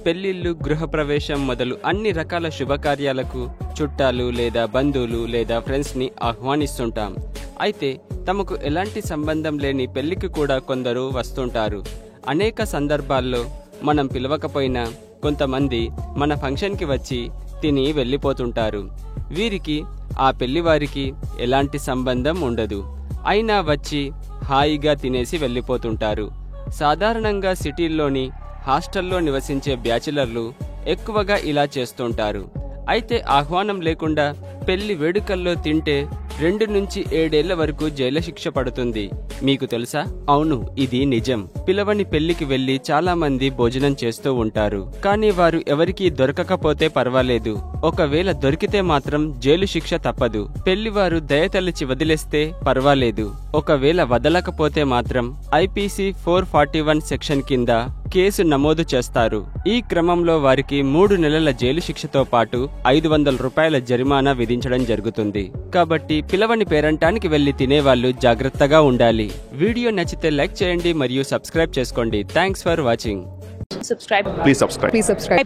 పెళ్లిళ్ళు, గృహప్రవేశం మొదలు అన్ని రకాల శుభకార్యాలకు చుట్టాలు లేదా బంధువులు లేదా ఫ్రెండ్స్ని ఆహ్వానిస్తుంటాం. అయితే తమకు ఎలాంటి సంబంధం లేని పెళ్లికి కూడా కొందరు వస్తుంటారు. అనేక సందర్భాల్లో మనం పిలవకపోయినా కొంతమంది మన ఫంక్షన్కి వచ్చి తిని వెళ్ళిపోతుంటారు. వీరికి ఆ పెళ్లివారికి ఎలాంటి సంబంధం ఉండదు, అయినా వచ్చి హాయిగా తినేసి వెళ్ళిపోతుంటారు. సాధారణంగా సిటీల్లోని హాస్టల్లో నివసించే బ్యాచిలర్లు ఎక్కువగా ఇలా చేస్తుంటారు. అయితే ఆహ్వానం లేకుండా పెళ్లి వేడుకల్లో తింటే 2 నుంచి 7 ఏళ్ల వరకు జైలు శిక్ష పడుతుంది. మీకు తెలుసా? అవును, ఇది నిజం. పిలవని పెళ్లికి వెళ్లి చాలా మంది భోజనం చేస్తూ ఉంటారు. కానీ వారు ఎవరికీ దొరకకపోతే పర్వాలేదు, ఒకవేళ దొరికితే మాత్రం జైలు శిక్ష తప్పదు. పెళ్లివారు దయతలిచి వదిలేస్తే పర్వాలేదు, ఒకవేళ వదలకపోతే మాత్రం IPC 441 సెక్షన్ కింద కేసు నమోదు చేస్తారు. ఈ క్రమంలో వారికి 3 నెలల జైలు శిక్షతో పాటు 500 రూపాయల జరిమానా విధించడం జరుగుతుంది. కాబట్టి పిలవని పేరంటానికి వెళ్లి తినేవాళ్లు జాగ్రత్తగా ఉండాలి. వీడియో నచ్చితే లైక్ చేయండి మరియు సబ్స్క్రైబ్ చేసుకోండి. Thanks for watching. Please subscribe.